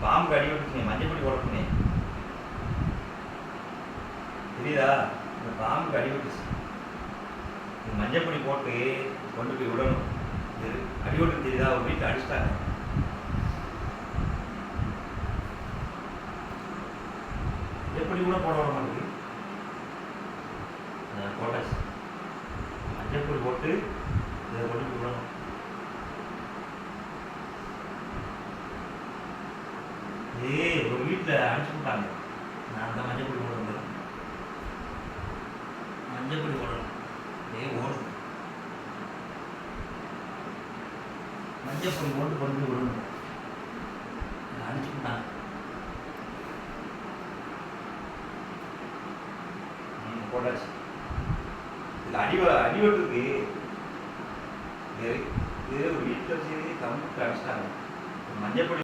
பாம்புக்கு அடி விட்டுச்சுங்க, மஞ்சள் பொடி போடணுமே. தெரியுதா? இந்த பாம்புக்கு அடி விட்டுச்சு, மஞ்சள் பொடி போட்டு கொண்டு போய் விடணும். இது அடி விட்டு தெரியுதா? ஒரு வீட்டில் அடிச்சிட்டாங்க. எப்படி கூட போட விட மாட்டேங்குது. போட்டாச்சு, மஞ்சள் பொடி போட்டு இதை கொண்டு போய் விடணும். ஒரு வீட்டில் அனுப்பிச்சு விட்டாங்க. நான் அந்த மஞ்சள் பொடி போட வந்தேன். மஞ்சள் பொடி போடணும். ஓடும் மஞ்சள் பொடி போட்டு கொண்டு போய் விடணும். அனுப்பிச்சு விட்டாங்க. போட்டாச்சு. இது அடிவட்டுக்கு இது ஒரு வீட்டில் வச்சு கம்ப்யூட்டர் அடிச்சிட்டாங்க. மஞ்சள் பொடி